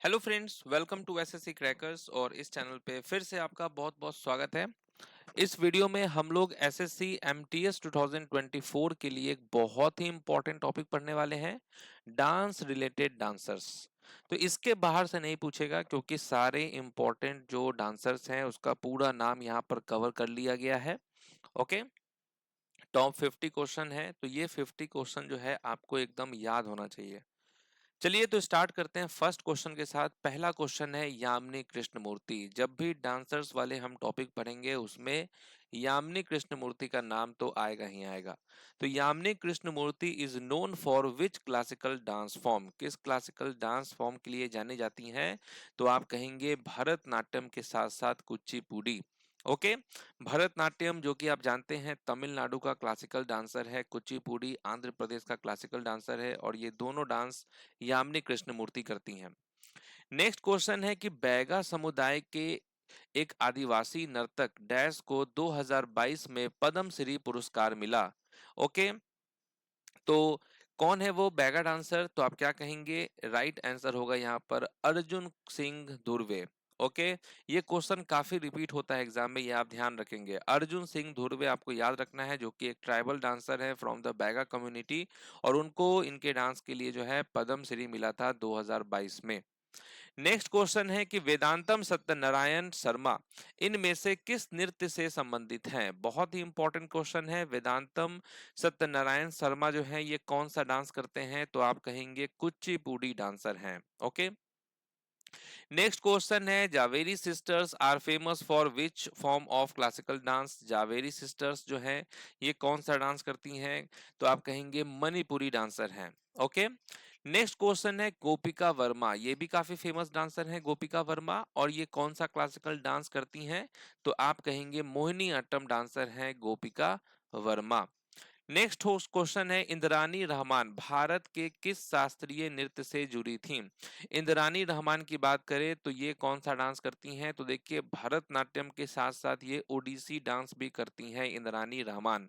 Hello friends, welcome to SSC crackers. और इस channel पे फिर से आपका बहुत बहुत स्वागत है। इस वीडियो में हम लोग एसएससी एमटीएस 2024 के लिए एक बहुत ही इंपॉर्टेंट टॉपिक पढ़ने वाले हैं, डांस रिलेटेड डांसर्स। तो इसके बाहर से नहीं पूछेगा क्योंकि सारे इंपॉर्टेंट जो डांसर्स हैं उसका पूरा नाम यहाँ पर कवर कर लिया गया है। ओके, टॉप 50 क्वेश्चन है, तो ये 50 क्वेश्चन जो है आपको एकदम याद होना चाहिए। चलिए तो स्टार्ट करते हैं फर्स्ट क्वेश्चन के साथ। पहला क्वेश्चन है यामिनी कृष्णमूर्ति। जब भी डांसर्स वाले हम टॉपिक पढ़ेंगे उसमें यामिनी कृष्णमूर्ति का नाम तो आएगा ही आएगा। तो Yamini Krishnamurthy is known for which classical dance form? किस क्लासिकल डांस फॉर्म के लिए जानी जाती हैं? तो आप कहेंगे भरतनाट्यम के साथ साथ कुचिपुड़ी। ओके, भरतनाट्यम जो कि आप जानते हैं तमिलनाडु का क्लासिकल डांसर है, कुचिपुड़ी आंध्र प्रदेश का क्लासिकल डांसर है, और ये दोनों डांस यामिनी कृष्णमूर्ति करती हैं। नेक्स्ट क्वेश्चन है कि बैगा समुदाय के एक आदिवासी नर्तक डैश को 2022 में पद्मश्री पुरस्कार मिला। ओके, तो कौन है वो बैगा डांसर? तो आप क्या कहेंगे? राइट आंसर होगा यहाँ पर अर्जुन सिंह धुर्वे। ओके, ये क्वेश्चन काफी रिपीट होता है एग्जाम में, ये आप ध्यान रखेंगे। अर्जुन सिंह धुर्वे आपको याद रखना है, जो कि एक ट्राइबल डांसर है फ्रॉम द बैगा कम्युनिटी, और उनको इनके डांस के लिए जो है पद्मश्री मिला था 2022 में। नेक्स्ट क्वेश्चन है कि वेदांतम सत्यनारायण शर्मा इनमें से किस नृत्य से संबंधित हैं? बहुत ही इंपॉर्टेंट क्वेश्चन है। वेदांतम सत्यनारायण शर्मा जो है ये कौन सा डांस करते हैं? तो आप कहेंगे कुचिपुड़ी डांसर हैं। ओके, नेक्स्ट क्वेश्चन है Jhaveri sisters are famous for which form of classical dance? Jhaveri sisters जो है ये कौन सा डांस करती हैं? तो आप कहेंगे मणिपुरी डांसर हैं। ओके, नेक्स्ट क्वेश्चन है गोपिका वर्मा। ये भी काफी फेमस डांसर हैं गोपिका वर्मा, और ये कौन सा क्लासिकल डांस करती हैं? तो आप कहेंगे मोहिनी अट्टम डांसर हैं गोपिका वर्मा। नेक्स्ट क्वेश्चन है इंद्रानी रहमान भारत के किस शास्त्रीय नृत्य से जुड़ी थी? इंद्रानी रहमान की बात करें तो ये कौन सा डांस करती हैं? तो देखिए भरतनाट्यम के साथ साथ ये ओडिसी डांस भी करती हैं इंद्रानी रहमान।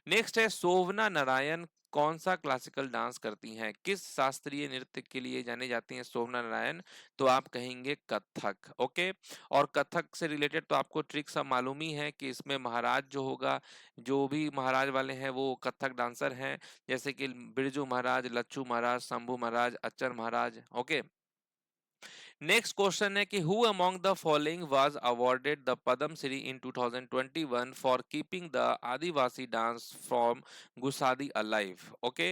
नेक्स्ट है शोभना नारायण कौन सा क्लासिकल डांस करती हैं? किस शास्त्रीय नृत्य के लिए जाने जाती हैं शोभना नारायण? तो आप कहेंगे कथक। ओके, और कथक से रिलेटेड तो आपको ट्रिक सब मालूम ही है कि इसमें महाराज जो होगा, जो भी महाराज वाले हैं वो कथक डांसर हैं, जैसे कि बिरजू महाराज, लच्छू महाराज, शंभू महाराज, अच्चर महाराज। ओके, नेक्स्ट क्वेश्चन है कि who among the following was awarded the Padma Shri in 2021 for keeping the Adivasi dance form Gusadi alive? Okay,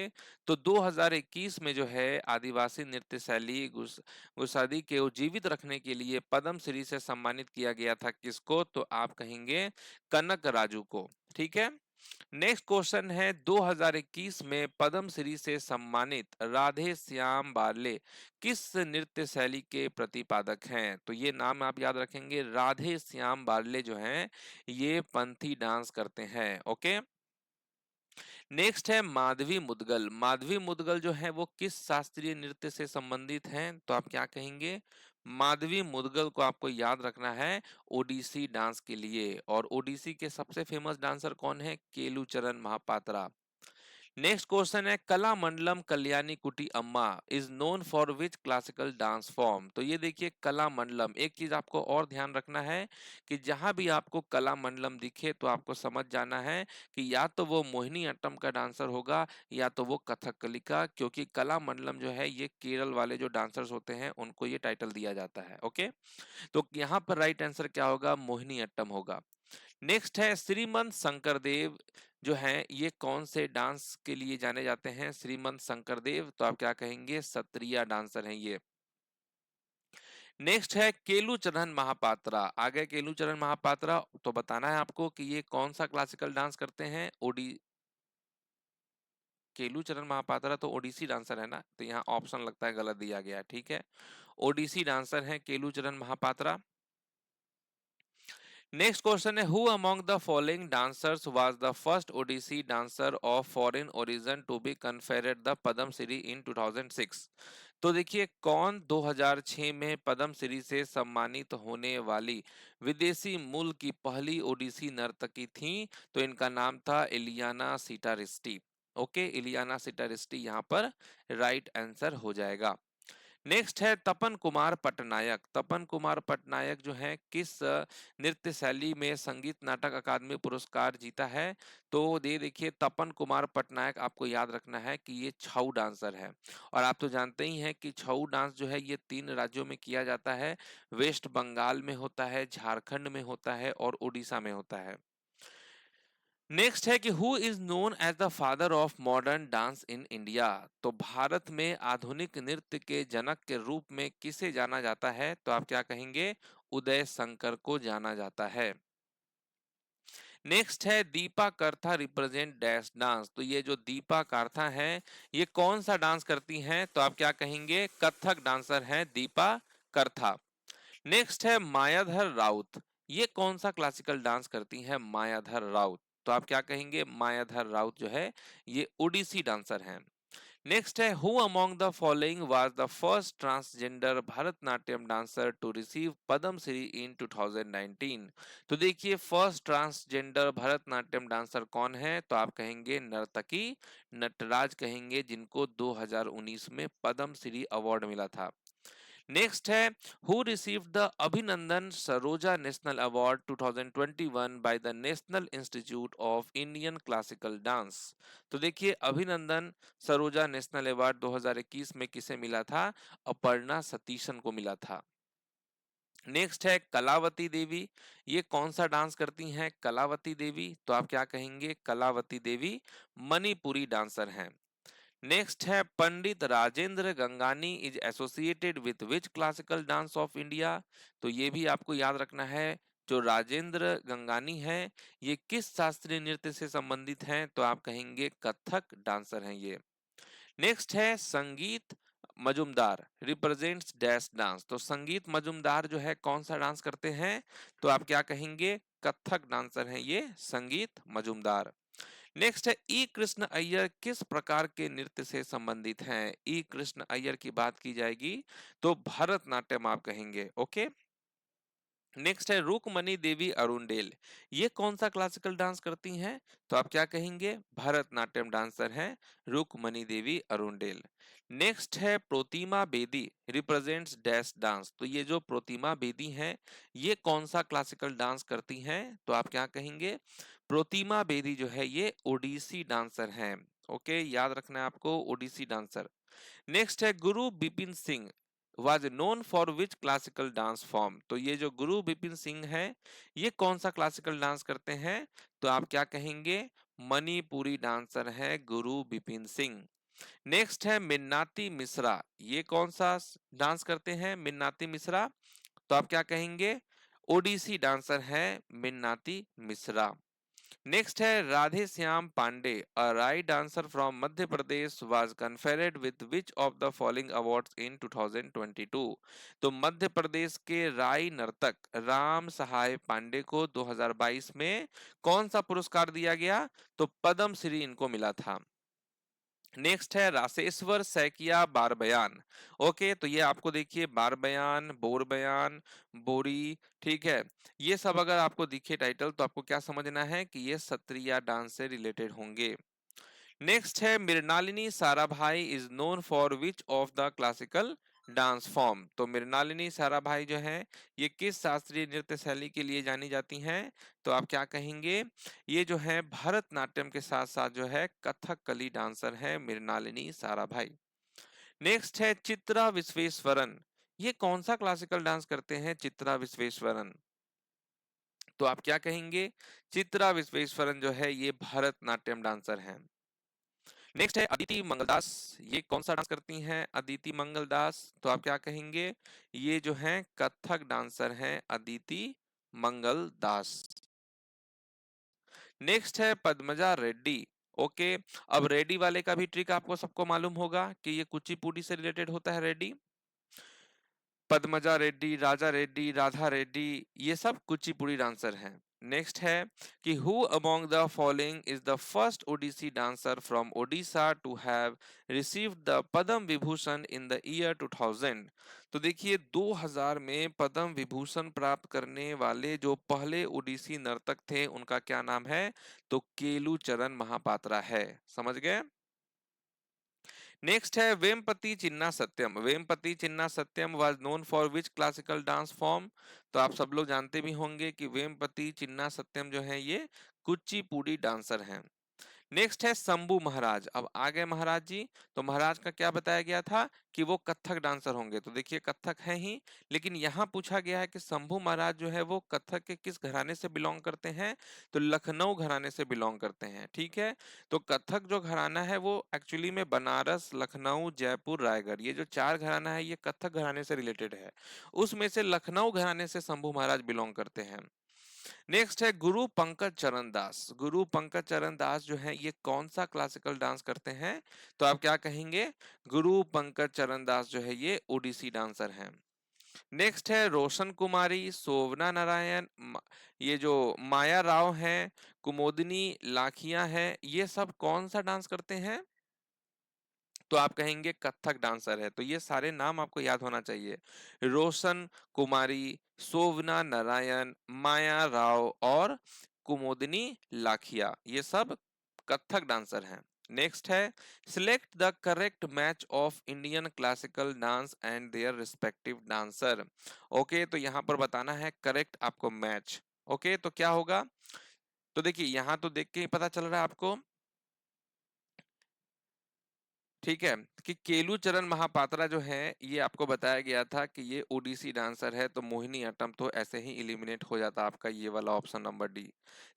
तो 2021 में जो है आदिवासी नृत्य शैली गुसादी के जीवित रखने के लिए पद्म श्री से सम्मानित किया गया था किसको? तो आप कहेंगे कनक राजू को। ठीक है, नेक्स्ट क्वेश्चन है 2021 में पद्म श्री से सम्मानित राधे श्याम बारले किस नृत्य शैली के प्रतिपादक हैं? तो ये नाम आप याद रखेंगे, राधे श्याम बारले जो हैं ये पंथी डांस करते हैं। ओके, नेक्स्ट है माधवी मुदगल। माधवी मुदगल जो है वो किस शास्त्रीय नृत्य से संबंधित हैं? तो आप क्या कहेंगे? माधवी मुदगल को आपको याद रखना है ओडिसी डांस के लिए, और ओडिसी के सबसे फेमस डांसर कौन है? केलुचरण महापात्रा। नेक्स्ट क्वेश्चन है कला मंडलम कल्याणी कुटी अम्मा is known for which classical dance form? तो ये देखिए कला मंडलम, एक चीज आपको और ध्यान रखना है कि जहां भी आपको कला मंडलम दिखे तो आपको समझ जाना है कि या तो वो मोहिनी अट्टम का डांसर होगा या तो वो कथकली का, क्योंकि कला मंडलम जो है ये केरल वाले जो डांसर्स होते हैं उनको ये टाइटल दिया जाता है। ओके, तो यहाँ पर राइट आंसर क्या होगा? मोहिनी अट्टम होगा। नेक्स्ट है श्रीमंत शंकरदेव जो हैं ये कौन से डांस के लिए जाने जाते हैं? श्रीमंत शंकरदेव, तो आप क्या कहेंगे? सत्रिया डांसर हैं ये। नेक्स्ट है केलुचरण महापात्रा। आ गए केलुचरण महापात्रा, तो बताना है आपको कि ये कौन सा क्लासिकल डांस करते हैं? ओडी केलुचरण महापात्रा तो ओडिसी डांसर है ना, तो यहाँ ऑप्शन लगता है गलत दिया गया है। ठीक है, ओडिसी डांसर हैं केलुचरण महापात्रा। नेक्स्ट क्वेश्चन है who among the following dancers was the first Odissi dancer of foreign origin to be conferred the Padma Shri in 2006? तो देखिए कौन 2006 में पद्म श्री से सम्मानित होने वाली विदेशी मूल की पहली ओडिसी नर्तकी थी? तो इनका नाम था Ileana Citaristi. Okay, Ileana Citaristi यहाँ पर राइट आंसर हो जाएगा। नेक्स्ट है तपन कुमार पटनायक। तपन कुमार पटनायक जो है किस नृत्य शैली में संगीत नाटक अकादमी पुरस्कार जीता है? तो ये देखिए तपन कुमार पटनायक, आपको याद रखना है कि ये छऊ डांसर है। और आप तो जानते ही हैं कि छऊ डांस जो है ये 3 राज्यों में किया जाता है। वेस्ट बंगाल में होता है, झारखंड में होता है और उड़ीसा में होता है। नेक्स्ट है कि who is known as the father of modern dance in India? तो भारत में आधुनिक नृत्य के जनक के रूप में किसे जाना जाता है? तो आप क्या कहेंगे? उदय शंकर को जाना जाता है। नेक्स्ट है दीपा करथा रिप्रेजेंट डैश डांस। तो ये जो दीपा करथा है ये कौन सा डांस करती हैं? तो आप क्या कहेंगे? कथक डांसर हैं दीपा करथा। नेक्स्ट है मायाधर राउत। ये कौन सा क्लासिकल डांस करती हैं? मायाधर राउत। तो आप क्या कहेंगे? मायाधर राउत जो है ये ओडिसी डांसर हैं। नेक्स्ट है who among the following was the first transgender Bharatanatyam dancer to receive Padma Shri in 2019? तो देखिए फर्स्ट ट्रांसजेंडर भरतनाट्यम डांसर कौन है? तो आप कहेंगे नर्तकी नटराज कहेंगे, जिनको 2019 में पद्म श्री अवार्ड मिला था। नेक्स्ट है हु रिसीव्ड द अभिनंदन Saroja national award 2021 by the national institute of Indian classical dance? तो देखिए अभिनंदन सरोजा नेशनल अवार्ड 2021 में किसे मिला था? अपर्णा सतीशन को मिला था। नेक्स्ट है कलावती देवी। ये कौन सा डांस करती हैं कलावती देवी? तो आप क्या कहेंगे? कलावती देवी मणिपुरी डांसर हैं। नेक्स्ट है Pandit Rajendra Gangani is associated with which classical dance of India? तो ये भी आपको याद रखना है। जो राजेंद्र गंगानी है ये किस शास्त्रीय नृत्य से संबंधित हैं? तो आप कहेंगे कथक डांसर हैं ये। नेक्स्ट है संगीत मजुमदार रिप्रेजेंट्स डैश डांस। तो संगीत मजुमदार जो है कौन सा डांस करते हैं? तो आप क्या कहेंगे? कथक डांसर हैं ये संगीत मजुमदार। नेक्स्ट है ई कृष्ण अय्यर किस प्रकार के नृत्य से संबंधित हैं? ई कृष्ण अय्यर की बात की जाएगी तो भरतनाट्यम आप कहेंगे। ओके। नेक्स्ट है रुकमणी देवी अरुंडेल। ये कौन सा क्लासिकल डांस करती हैं? तो आप क्या कहेंगे? भरतनाट्यम डांसर हैं रुकमणी देवी अरुंडेल। नेक्स्ट है Protima Bedi represents dash dance. तो ये जो प्रोतिमा बेदी हैं ये कौन सा क्लासिकल डांस करती हैं? तो आप क्या कहेंगे? प्रोतिमा बेदी जो है ये ओडिसी डांसर हैं। ओके, याद रखना है आपको ओडिसी डांसर। नेक्स्ट है गुरु Bipin Singh was known for which classical dance form? तो ये जो गुरु बिपिन सिंह है ये कौन सा क्लासिकल डांस करते हैं? तो आप क्या कहेंगे? मणिपुरी डांसर है गुरु बिपिन सिंह। नेक्स्ट है मिन्नाती मिश्रा। ये कौन सा डांस करते हैं मिन्नाती मिश्रा? तो आप क्या कहेंगे? ओडिसी डांसर है मिन्नाती मिश्रा। नेक्स्ट है Radhe Shyam Pandey a Rai dancer from Madhya Pradesh was conferred with which of the following awards in 2022? तो मध्य प्रदेश के राई नर्तक राम सहाय पांडे को 2022 में कौन सा पुरस्कार दिया गया? तो पद्म श्री इनको मिला था। नेक्स्ट है रासेश्वर सैकिया बार बयान। ओके, तो ये आपको देखिए बार बयान बोर बयान बोरी, ठीक है, ये सब अगर आपको दिखे टाइटल तो आपको क्या समझना है कि ये सत्रिया डांस से रिलेटेड होंगे। नेक्स्ट है Mrinalini Sarabhai is known for which of the classical dance form? तो मृणालिनी साराभाई जो है ये किस शास्त्रीय नृत्य शैली के लिए जानी जाती हैं? तो आप क्या कहेंगे? ये जो है भरतनाट्यम के साथ साथ जो है कथकली डांसर है मृणालिनी साराभाई। नेक्स्ट है चित्रा विश्वेश्वरन। ये कौन सा क्लासिकल डांस करते हैं चित्रा विश्वेश्वरन? तो आप क्या कहेंगे? चित्रा विश्वेश्वरन जो है ये भरतनाट्यम डांसर हैं। नेक्स्ट है अदिति मंगलदास। ये कौन सा डांस करती हैं अदिति मंगलदास? तो आप क्या कहेंगे? ये जो हैं कथक डांसर हैं अदिति मंगलदास। नेक्स्ट है पद्मजा रेड्डी। ओके, अब रेड्डी वाले का भी ट्रिक आपको सबको मालूम होगा कि ये कुचिपुड़ी से रिलेटेड होता है रेड्डी। पद्मजा रेड्डी, राजा रेड्डी, राधा रेड्डी, ये सब कुचिपुड़ी डांसर हैं। नेक्स्ट है कि who among the following is the first Odissi dancer from Odisha to have received the Padma Vibhushan in the year 2000? तो देखिए 2000 में पद्म विभूषण प्राप्त करने वाले जो पहले ओडिसी नर्तक थे उनका क्या नाम है? तो केलू चरण महापात्रा है। समझ गए? नेक्स्ट है Vempati Chinna Satyam. Vempati Chinna Satyam was known for which classical dance form? तो आप सब लोग जानते भी होंगे कि वेमपति चिन्ना सत्यम जो है ये कुचिपुड़ी डांसर हैं। नेक्स्ट है शंभू महाराज। अब आ गए महाराज जी। तो महाराज का क्या बताया गया था कि वो कथक डांसर होंगे। तो देखिए कथक है ही, लेकिन यहाँ पूछा गया है कि शंभू महाराज जो है वो कथक के किस घराने से बिलोंग करते हैं? तो लखनऊ घराने से बिलोंग करते हैं। ठीक है, तो कथक जो घराना है वो एक्चुअली में बनारस, लखनऊ, जयपुर, रायगढ़, ये जो चार घराना है ये कथक घराने से रिलेटेड है। उसमें से लखनऊ घराने से शंभू महाराज बिलोंग करते हैं। नेक्स्ट है गुरु पंकज चरण दास। गुरु पंकज चरण दास जो है ये कौन सा क्लासिकल डांस करते हैं? तो आप क्या कहेंगे? गुरु पंकज चरण दास जो है ये ओडिसी डांसर हैं। नेक्स्ट है रोशन कुमारी, शोभना नारायण, ये जो माया राव हैं, कुमोदिनी लाखिया है, ये सब कौन सा डांस करते हैं? तो आप कहेंगे कथक डांसर है। तो ये सारे नाम आपको याद होना चाहिए। रोशन कुमारी, शोभना नारायण, माया राव और कुमोदिनी लाखिया, ये सब कथक डांसर हैं। नेक्स्ट है select the correct match of Indian classical dance and their respective dancer. Okay, तो यहाँ पर बताना है करेक्ट आपको मैच। ओके, तो क्या होगा? तो देखिए यहाँ तो देख के ही पता चल रहा है आपको, ठीक है, कि केलू चरण महापात्रा जो है ये आपको बताया गया था कि ये ओडिसी डांसर है, तो मोहिनी अट्टम तो ऐसे ही इलिमिनेट हो जाता आपका ये वाला ऑप्शन नंबर डी।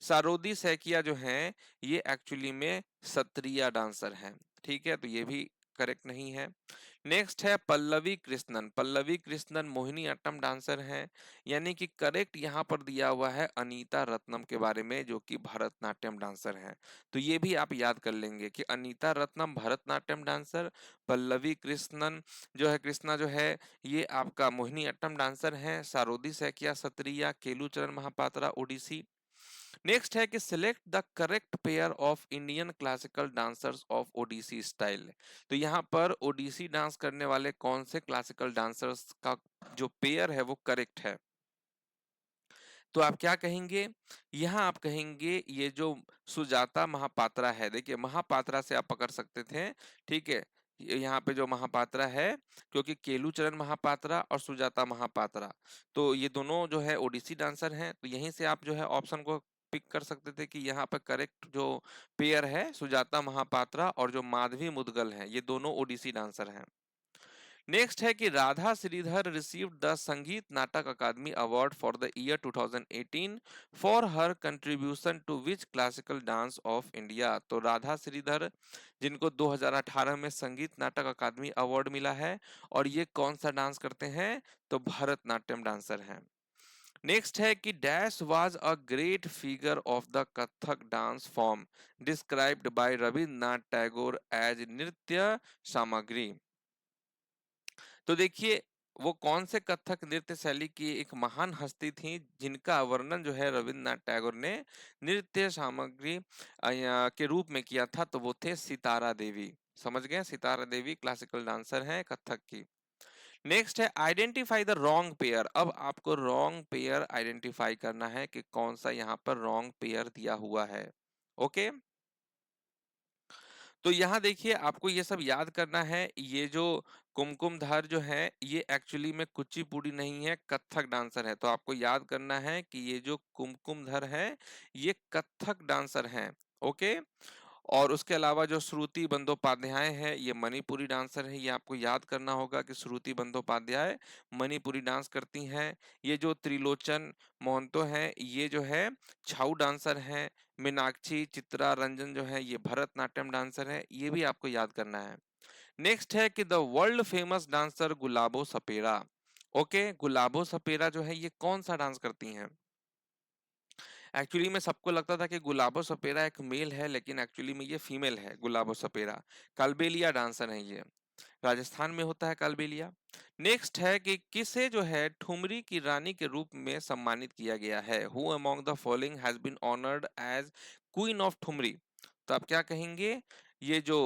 सारोदी सैकिया जो है ये एक्चुअली में सत्रिया डांसर हैं। ठीक है, तो ये भी करेक्ट नहीं है। नेक्स्ट है पल्लवी कृष्णन। पल्लवी कृष्णन मोहिनी अट्टम डांसर हैं, यानी कि करेक्ट यहाँ पर दिया हुआ है अनीता रत्नम के बारे में जो कि भरतनाट्यम डांसर हैं। तो ये भी आप याद कर लेंगे कि अनीता रत्नम भरतनाट्यम डांसर, पल्लवी कृष्णन जो है कृष्णा जो है ये आपका मोहिनी अट्टम डांसर हैं, सारोदी सैकिया सत्रिया, केलूचरण महापात्रा ओडिसी। नेक्स्ट है कि select the correct pair of Indian classical dancers of Odissi style. तो यहाँ पर ओडिसी डांस करने वाले कौन से क्लासिकल डांसर्स का जो पेयर है वो करेक्ट है? तो आप क्या कहेंगे? यहाँ आप कहेंगे ये जो सुजाता महापात्रा है। देखिए महापात्रा से आप पकड़ सकते थे, ठीक है, यहाँ पे जो महापात्रा है, क्योंकि केलूचरण महापात्रा और सुजाता महापात्रा, तो ये दोनों जो है ओडिसी डांसर हैं, तो यहीं से आप जो है ऑप्शन को पिक कर सकते थे कि यहाँ पर करेक्ट जो पेयर है सुजाता महापात्रा और जो माधवी मुदगल है ये दोनों ओडिसी डांसर हैं। नेक्स्ट है कि Radha Shridhar received the Sangeet Natak Akademi award for the year 2018 for her contribution to which classical dance of India. तो राधा श्रीधर जिनको 2018 में संगीत नाटक अकादमी अवार्ड मिला है, और ये कौन सा डांस करते हैं? तो भरतनाट्यम डांसर हैं। नेक्स्ट है कि dash was a great figure of the Kathak dance form described by Rabindranath Tagore as Nritya Samagri. तो देखिए वो कौन से कथक नृत्य शैली की एक महान हस्ती थी जिनका वर्णन जो है रविन्द्रनाथ टैगोर ने नृत्य सामग्री के रूप में किया था? तो वो थे सितारा देवी। समझ गए, सितारा देवी क्लासिकल डांसर हैं कथक की। नेक्स्ट है आइडेंटिफाई द रॉन्ग पेयर। अब आपको रॉन्ग पेयर आइडेंटिफाई करना है कि कौन सा यहाँ पर रॉन्ग पेयर दिया हुआ है। ओके, तो यहाँ देखिए आपको ये सब याद करना है। ये जो कुमकुमधार जो है ये एक्चुअली में कुचिपुड़ी नहीं है, कथक डांसर है। तो आपको याद करना है कि ये जो कुमकुमधर है ये कथक डांसर हैं। ओके, और उसके अलावा जो श्रुति बंदोपाध्याय है ये मणिपुरी डांसर है। ये आपको याद करना होगा कि श्रुति बंदोपाध्याय मणिपुरी डांस करती हैं। ये जो त्रिलोचन मोहंतो है ये जो है छाऊ डांसर हैं। मीनाक्षी चित्रा रंजन जो है ये भरतनाट्यम डांसर है। ये भी आपको याद करना है। नेक्स्ट है कि the world famous dancer Gulabo Sapera. Okay, Gulabo Sapera जो है ये कौन सा डांस करती हैं? एक्चुअली में सबको लगता था कि गुलाबो सपेरा एक मेल है, लेकिन एक्चुअली में ये फीमेल है। गुलाबो सपेरा कालबेलिया डांसर है ये, राजस्थान में होता है कालबेलिया। नेक्स्ट है कि किसे जो है ठुमरी की रानी के रूप में सम्मानित किया गया है? Who among the following has been honoured as queen of Thumri? तो आप क्या कहेंगे? ये जो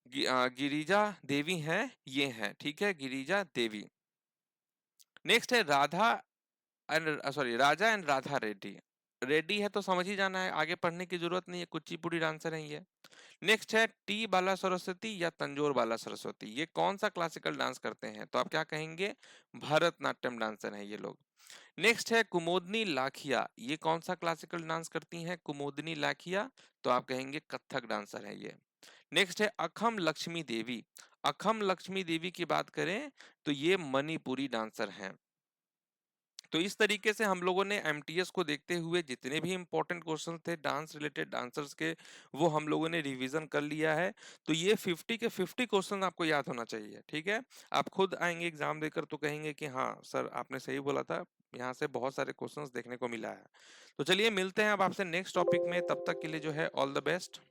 गिरिजा देवी हैं ये हैं, ठीक है, गिरिजा देवी। नेक्स्ट है Radha and sorry Raja and Radha Reddy. Reddy है तो समझ ही जाना है, आगे पढ़ने की जरूरत नहीं है, कुचिपुड़ी डांसर है ये। नेक्स्ट है टी बाला सरस्वती या तंजोर बाला सरस्वती, ये कौन सा क्लासिकल डांस करते हैं? तो आप क्या कहेंगे? भरतनाट्यम डांसर हैं ये लोग। नेक्स्ट है कुमोदनी लाखिया, ये कौन सा क्लासिकल डांस करती हैं कुमोदनी लाखिया? तो आप कहेंगे कथक डांसर है ये। नेक्स्ट है अखम लक्ष्मी देवी, अखम लक्ष्मी देवी की बात करें तो ये मणिपुरी डांसर हैं। तो इस तरीके से हम लोगों ने एमटीएस को देखते हुए जितने भी इंपॉर्टेंट क्वेश्चन थे डांस रिलेटेड डांसर्स के, वो हम लोगों ने रिवीजन कर लिया है। तो ये 50 के 50 क्वेश्चन आपको याद होना चाहिए, ठीक है? आप खुद आएंगे एग्जाम देकर तो कहेंगे कि हाँ सर आपने सही बोला था, यहाँ से बहुत सारे क्वेश्चंस देखने को मिला है। तो चलिए मिलते हैं अब आपसे नेक्स्ट टॉपिक में, तब तक के लिए जो है ऑल द बेस्ट।